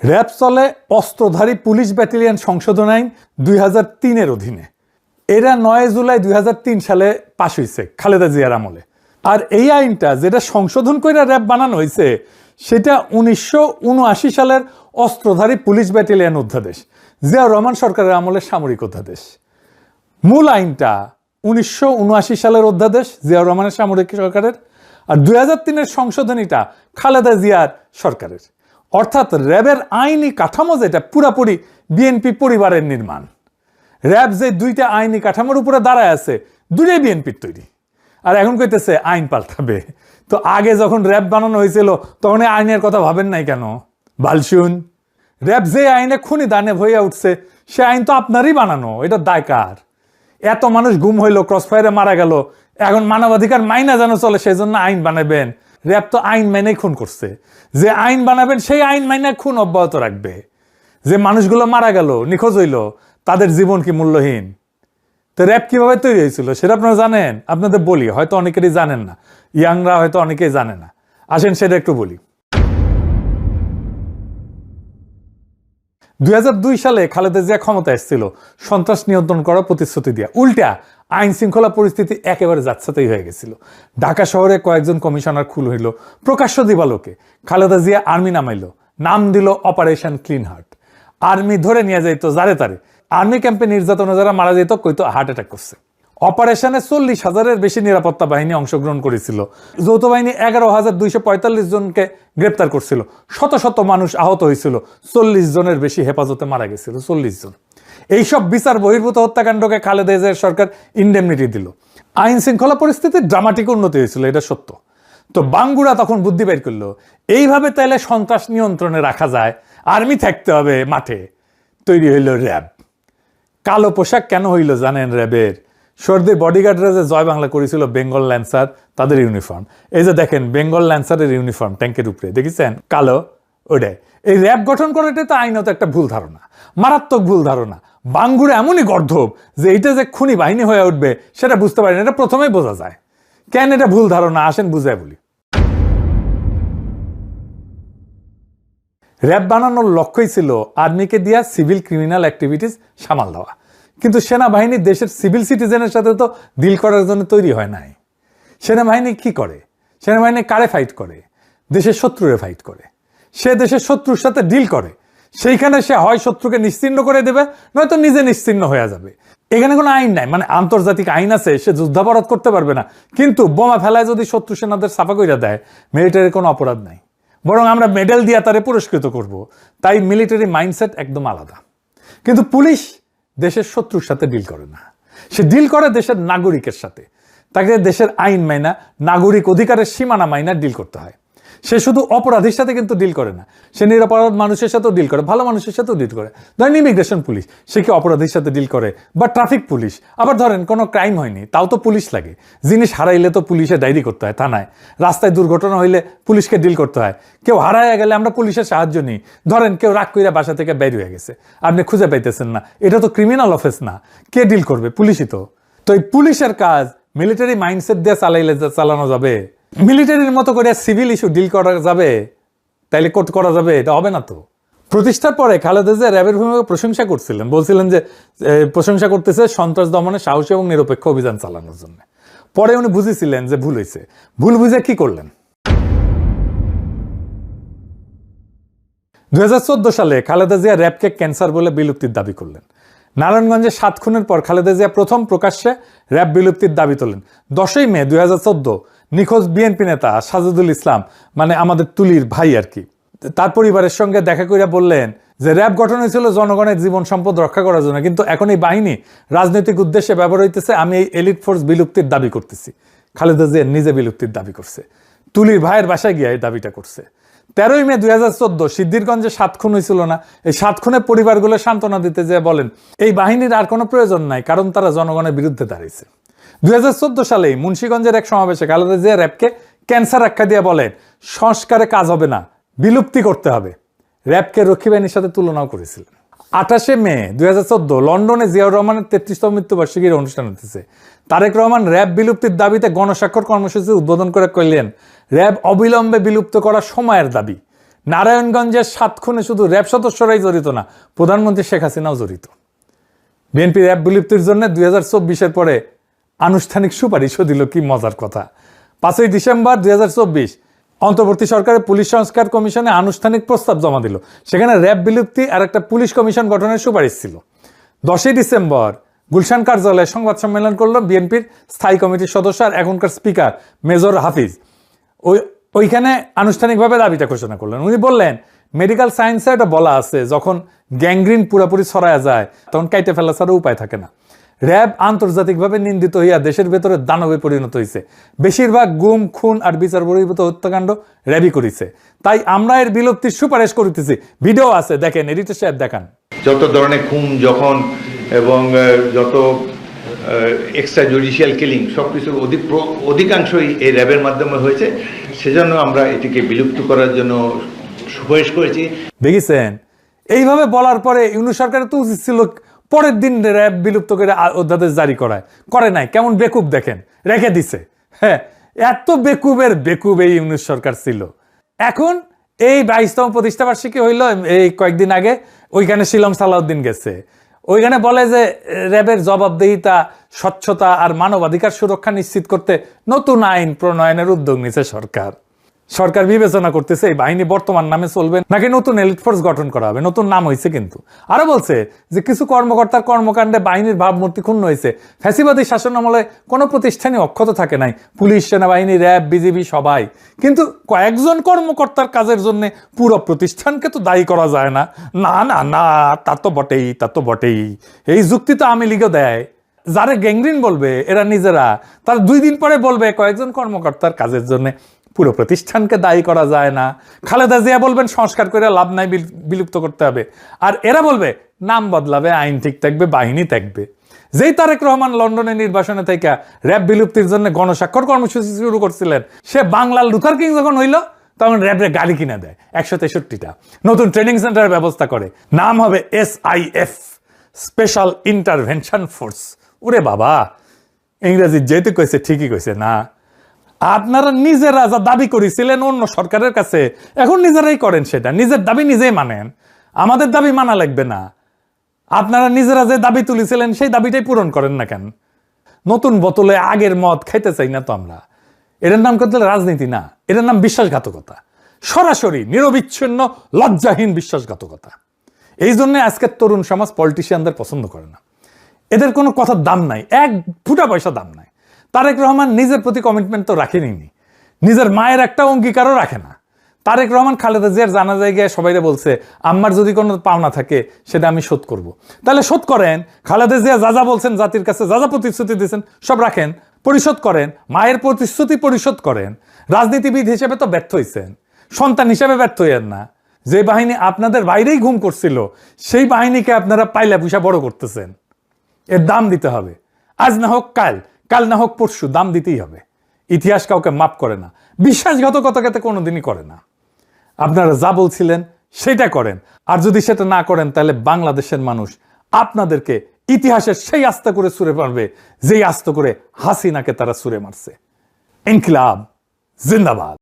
RAB চলে অস্ত্রধারী police battalion সংশোধন আইন 2003-এর অধীনে। এরা 9 জুলাই 2003 সালে পাশ হয়েছে খালেদা জিয়ার আমলে। আর এই আইনটা যেটা সংশোধন করে র্যাব বানানো হয়েছে সেটা 1979 সালের অস্ত্রধারী পুলিশ ব্যাটালিয়ন অধ্যাদেশ, জিয়াউর রহমান সরকারের আমলের সামরিক অধ্যাদেশ। মূল আইনটা 1979 সালের অধ্যাদেশ, জিয়াউর রহমানের সামরিক সরকারের। আর 2003-এর সংশোধনীটা খালেদা জিয়ার সরকারের। অর্থাৎ র্যাবের আইনি কাঠামো যেটা পুরাপুরি বিএনপি পরিবারের নির্মাণ। র্যাব যে দুইটা আইনি কাঠামোর উপরে দাঁড়ায় আছে, দুইটাই বিএনপির তৈরি। আর এখন কইতেছে আইন পাল্টাবে। তো আগে যখন র্যাব বানানো হয়েছিল তখন এই আইনের কথা ভাবেন নাই কেন? বালশুন, র্যাব যে আইনে খুনি দানে হইয়া উঠছে সে আইন তো আপনারই বানানো, এটা দায় কার? এত মানুষ গুম হইলো, ক্রসফায়ারে মারা গেল, এখন মানবাধিকার মাইনা যেন চলে সেই জন্য আইন বানাবেন? র্যাব তো আইন মেনেই খুন করছে। যে আইন বানাবেন সেই আইন মাইনা খুন অব্যাহত রাখবে। যে মানুষগুলো মারা গেল, নিখোঁজ হইল, তাদের জীবন কি মূল্যহীন? তো র্যাব কিভাবে তৈরি হয়েছিল সেটা আপনারা জানেন? আপনাদের বলি, হয়তো অনেকেরই জানেন না, ইয়াংরা হয়তো অনেকেই জানে না। আসেন সেটা একটু বলি। 2002 সালে খালেদা জিয়া ক্ষমতা এসেছিল সন্ত্রাস নিয়ন্ত্রণ করার প্রতিশ্রুতি দিয়া। উল্টা আইন শৃঙ্খলা পরিস্থিতি একেবারে যাচ্ছাতেই হয়ে গেছিল। ঢাকা শহরে কয়েকজন কমিশনার খুন হইল, প্রকাশ্য দিবালোকে খালেদা জিয়া আর্মি নামাইল, নাম দিল অপারেশন ক্লিন হার্ট। আর্মি ধরে নিয়ে যাইতো যারে তারে, আর্মি ক্যাম্পে নির্যাতনে যারা মারা যেত কইতো হার্ট অ্যাটাক করছে। অপারেশনে 40,000-এর বেশি নিরাপত্তা বাহিনী অংশগ্রহণ করেছিল। যৌথ বাহিনী 11,245 জনকে গ্রেপ্তার করছিল। শত শত মানুষ আহত হয়েছিল, 40 জনের বেশি হেফাজতে মারা গেছিল, 40 জন। এইসব বিচার বহির্ভূত হত্যাকাণ্ডকে খালেদা জিয়ার সরকার ইন্ডেমনিটি দিল। আইন শৃঙ্খলা পরিস্থিতির ড্রামাটিক উন্নতি হয়েছিল, এটা সত্য। তো বাঙ্গুরা তখন বুদ্ধি বের করলো, এইভাবে তাইলে সন্ত্রাস নিয়ন্ত্রণে রাখা যায়, আর্মি থাকতে হবে মাঠে। তৈরি হইল র্যাব। কালো পোশাক কেন হইল জানেন র্যাবের? সর্দির বডিগার্ডরা যে জয় বাংলা করেছিল বেঙ্গল ল্যান্সার, তাদের ইউনিফর্ম। এই যে দেখেন বেঙ্গল ল্যান্সারের ইউনিফর্ম ট্যাঙ্কের উপরে দেখেছেন কালো, ওটাই। এই র্যাব গঠন করাটা তো আইনত একটা ভুল ধারণা, মারাত্মক ভুল ধারণা। বাঙ্গুরে এমনই গর্ধব যে এইটা যে খুনি বাহিনী হয়ে উঠবে সেটা বুঝতে পারেন, এটা প্রথমেই বোঝা যায়। কেন এটা ভুল ধারণা আসেন বুঝায় বলি। র্যাব বানানোর লক্ষ্যই ছিল আর্মিকে দিয়া সিভিল ক্রিমিনাল অ্যাক্টিভিটিস সামাল দেওয়া। কিন্তু সেনাবাহিনী দেশের সিভিল সিটিজেনের সাথে তো ডিল করার জন্য তৈরি হয় নাই। সেনাবাহিনী কি করে? সেনাবাহিনী কারে ফাইট করে? দেশের শত্রুরে ফাইট করে। সে দেশের শত্রুর সাথে ডিল করে, সেইখানে সে হয় শত্রুকে নিশ্চিহ্ন করে দেবে, নয়তো নিজে নিশ্চিহ্ন হয়ে যাবে। এখানে কোনো আইন নাই, মানে আন্তর্জাতিক আইন আছে, সে যুদ্ধাপরাধ করতে পারবে না। কিন্তু বোমা ফেলায় যদি শত্রু সেনাদের সাফা কইরা দেয়, মিলিটারির কোনো অপরাধ নাই, বরং আমরা মেডেল দিয়ে তারে পুরস্কৃত করব। তাই মিলিটারি মাইন্ডসেট একদম আলাদা। কিন্তু পুলিশ দেশের শত্রুর সাথে ডিল করে না, সে ডিল করে দেশের নাগরিকের সাথে। তাকে দেশের আইন মাইনা, নাগরিক অধিকারের সীমানা মাইনা ডিল করতে হয়। সে শুধু অপরাধীর সাথে কিন্তু ডিল করে না, সে নিরপরাধ মানুষের সাথেও ডিল করে, ভালো মানুষের সাথেও ডিল করে। ধরেন ইমিগ্রেশন পুলিশ, সে কি অপরাধীর সাথে ডিল করে? বা ট্রাফিক পুলিশ, আবার ধরেন কোনো ক্রাইম হয়নি, তাও তো পুলিশ লাগে। জিনিস হারাইলে তো পুলিশে ডায়েরি করতে হয় থানায়। রাস্তায় দুর্ঘটনা হইলে পুলিশকে ডিল করতে হয়। কেউ হারায় গেলে আমরা পুলিশের সাহায্য নিই। ধরেন কেউ রাগ কইরা বাসা থেকে বের হয়ে গেছে, আপনি খুঁজে পাইতেছেন না, এটা তো ক্রিমিনাল অফেন্স না, কে ডিল করবে? পুলিশই তো। তো এই পুলিশের কাজ মিলিটারি মাইন্ডসেট দিয়ে চালানো যাবে? মিলিটারির মতো করে সিভিল ইস্যু ডিল করা যাবে? তাইলে করা যাবে? এটা হবে না তো। প্রতিষ্ঠার পরে খালেদা জিয়া র্যাবের ভূমিকা প্রশংসা করছিলেন, বলছিলেন যে প্রশংসা করতেছে সন্ত্রাস দমনে সাহসী এবং নিরপেক্ষ অভিযান চালানোর জন্য। পরে উনি বুঝেছিলেন যে ভুল হয়েছে। ভুল বুঝে কি করলেন? 2014 সালে খালেদা জিয়া র্যাবকে ক্যান্সার বলে বিলুপ্তির দাবি করলেন। নারায়ণগঞ্জে 7 খুনের পর খালেদা জিয়া প্রথম প্রকাশ্যে র্যাব বিলুপ্তির দাবি তোলেন। 10ই মে 2014 নিখোঁজ বিএনপি নেতা সাজেদুল ইসলাম, মানে আমাদের তুলির ভাই আর কি, তার পরিবারের সঙ্গে দেখা করে বললেন যে র্যাব গঠন হয়েছিল জনগণের জীবন সম্পদ রক্ষা করার জন্য, কিন্তু এখন এই বাহিনী রাজনৈতিক উদ্দেশ্যে ব্যবহার হইতেছে। আমি এই এলিট ফোর্স বিলুপ্তির দাবি করতেছি। খালেদা জিয়া নিজে বিলুপ্তির দাবি করছে, তুলির ভাইয়ের বাসায় গিয়ে এই দাবিটা করছে। 13ই মে 2014 সিদ্ধিরগঞ্জে 7 খুন হয়েছিল না? এই 7 খুনের পরিবারগুলো সান্ত্বনা দিতে যেয়ে বলেন এই বাহিনীর আর কোনো প্রয়োজন নাই, কারণ তারা জনগণের বিরুদ্ধে দাঁড়িয়েছে। 2014 সালে মুন্সিগঞ্জের এক সমাবেশে খালেদা জিয়া র্যাবকে ক্যান্সার আখ্যা দিয়ে বলেন সংস্কারে কাজ হবে না, বিলুপ্তি করতে হবে। র্যাবকে রক্ষী বাহিনীর সাথে তুলনাও করেছিলেন। 28 মে 2014 লন্ডনে জিয়াউর রহমানের 33তম মৃত্যুবার্ষিকীর অনুষ্ঠান হতেছে। তারেক রহমান র্যাব বিলুপ্তির দাবিতে গণস্বাক্ষর কর্মসূচি উদ্বোধন করে কইলেন র্যাব অবিলম্বে বিলুপ্ত করা সময়ের দাবি। নারায়ণগঞ্জের 7 খুনে শুধু র্যাব সদস্যরাই জড়িত না, প্রধানমন্ত্রী শেখ হাসিনাও জড়িত। বিএনপি র্যাব বিলুপ্তির জন্য 2024-এর পরে আনুষ্ঠানিক সুপারিশও দিল, কি মজার কথা। 5ই ডিসেম্বর 2024 অন্তর্বর্তী সরকারের পুলিশ সংস্কার কমিশনে আনুষ্ঠানিক প্রস্তাব জমা দিল। সেখানে র্যাব বিলুপ্তি আর একটা পুলিশ কমিশন গঠনের সুপারিশ ছিল। 10ই ডিসেম্বর গুলশান কার্যালয়ে সংবাদ সম্মেলন করলো বিএনপির স্থায়ী কমিটির সদস্য আর এখনকার স্পিকার মেজর হাফিজ। ওইখানে আনুষ্ঠানিকভাবে দাবিটা ঘোষণা করলেন। উনি বললেন, মেডিকেল সায়েন্সে এটা বলা আছে, যখন গ্যাংগ্রিন পুরোপুরি ছড়ায় যায় তখন কাইটে ফেলা ছাড়া উপায় থাকে না। র্যাব আন্তর্জাতিকভাবে নিন্দিত হইয়া দেশের ভেতরে দানবে পরিণত হয়েছে। বেশিরভাগ গুম, খুন আর বিচার বহির্ভূত হত্যাকাণ্ড র্যাবই করেছে। তাই আমরা এর বিলুপ্তির সুপারিশ করিতেছি। ভিডিও আছে, দেখেন, এডিটর সাহেব দেখান। যত ধরনের খুন যখন এবং যত এক্সট্রা জুডিশিয়াল কিলিং সবকিছু অধিকাংশই এই র্যাবের মাধ্যমে হয়েছে। সেজন্য আমরা এটিকে বিলুপ্ত করার জন্য সুপারিশ করেছি। দেখেছেন, এইভাবে বলার পরে ইউনূস সরকারের তো উচিত ছিল পরের দিন র্যাব বিলুপ্ত করে অধ্যাদেশ জারি করে নাই। কেমন বেকুব দেখেন, রেখে দিছে। হ্যাঁ, এত বেকুব এই ইউনূস সরকার ছিল। এখন এই 22তম প্রতিষ্ঠাবার্ষিকী হইল এই কয়েকদিন আগে, ওইখানে শিলং সালাউদ্দিন গেছে। ওইখানে বলে যে র্যাবের জবাবদিহিতা, স্বচ্ছতা আর মানবাধিকার সুরক্ষা নিশ্চিত করতে নতুন আইন প্রণয়নের উদ্যোগ নিয়েছে সরকার। সরকার বিবেচনা করতেছে এই বাহিনী বর্তমান নামে চলবে নাকি নতুন এলিট ফোর্স গঠন করা হবে। নতুন নাম হয়েছে কিন্তু। আরো বলছে যে কিছু কর্মকর্তার কর্মকাণ্ডে বাহিনীর ভাবমূর্তি ক্ষুণ্ণ হয়েছে। ফ্যাসিবাদী শাসন আমলে কোনো প্রতিষ্ঠানই অক্ষত থাকে নাই, পুলিশ, সেনাবাহিনী, র্যাব, বিজিবি সবাই। কিন্তু কয়েকজন কর্মকর্তার কাজের জন্য পুরো প্রতিষ্ঠানকে তো দায়ী করা যায় না। না না না, তা তো বটেই। এই যুক্তি তো আওয়ামী লীগও দেয়। যারা গ্যাংগ্রিন বলবে এরা নিজেরা, তার 2 দিন পরে বলবে কয়েকজন কর্মকর্তার কাজের জন্য পুরো প্রতিষ্ঠানকে দায়ী করা যায় না। খালেদা জিয়া বলবেন সংস্কার করে লাভ নাই, বিলুপ্ত করতে হবে। আর এরা বলবে নাম বদলাবে, আইন ঠিক থাকবে, বাহিনী থাকবে। যেই তারেক রহমান লন্ডনে নির্বাসনে থেকে র্যাব বিলুপ্তির জন্য গণস্বাক্ষর কর্মসূচি শুরু করছিলেন, সে বাংলার লুথার কিং যখন হইল তখন র্যাবের গাড়ি কিনে দেয় 163টা, নতুন ট্রেনিং সেন্টারের ব্যবস্থা করে। নাম হবে SIF, স্পেশাল ইন্টারভেনশন ফোর্স। ওরে বাবা, ইংরেজি যেহেতু কইছে ঠিকই কইছে না। আপনারা নিজেরা যা দাবি করেছিলেন অন্য সরকারের কাছে, এখন নিজেরাই করেন সেটা। নিজের দাবি নিজেই মানেন, আমাদের দাবি মানা লাগবে না। আপনারা নিজেরা যে দাবি তুলেছিলেন সেই দাবিটাই পূরণ করেন না কেন? নতুন বোতলে আগের মদ খাইতে চাই না তো আমরা। এটার নাম করতে রাজনীতি না, এটার নাম বিশ্বাসঘাতকতা। সরাসরি নিরবিচ্ছিন্ন লজ্জাহীন বিশ্বাসঘাতকতা। এই জন্য আজকের তরুণ সমাজ পলিটিশিয়ানদের পছন্দ করে না। এদের কোনো কথার দাম নাই, 1 ফুটা পয়সা দাম নাই। তারেক রহমান নিজের প্রতি কমিটমেন্ট তো রাখেনি, নিজের মায়ের একটা অঙ্গীকারও রাখে না। তারেক রহমান খালেদা জিয়ার জানাজায় গিয়ে সবাইরে বলছে, আম্মার যদি কোনো পাওনা থাকে সেটা আমি শোধ করব। তাহলে শোধ করেন। খালেদা জিয়া যা বলছেন, জাতির কাছে যা প্রতিশ্রুতি দিয়েছেন সব রাখেন, পরিশোধ করেন। মায়ের প্রতিশ্রুতি পরিশোধ করেন। রাজনীতিবিদ হিসেবে তো ব্যর্থ হয়েছেন, সন্তান হিসেবে ব্যর্থ হইয়েন না। যে বাহিনী আপনাদের বাইরেই ঘুম করছিল, সেই বাহিনীকে আপনারা পাইলা পুষা বড় করতেছেন। এর দাম দিতে হবে। আজ না হোক কাল না হোক পরশু, দাম দিতেই হবে। ইতিহাস কাউকে মাপ করে না, বিশ্বাসঘাতকতাকে কোনোদিনই করে না। আপনারা যা বলছিলেন সেটা করেন, আর যদি সেটা না করেন তাহলে বাংলাদেশের মানুষ আপনাদেরকে ইতিহাসের সেই আস্তে করে ছুঁড়ে মারবে যেই আস্তে করে হাসিনাকে তারা ছুঁড়ে মারছে। ইনকিলাব জিন্দাবাদ।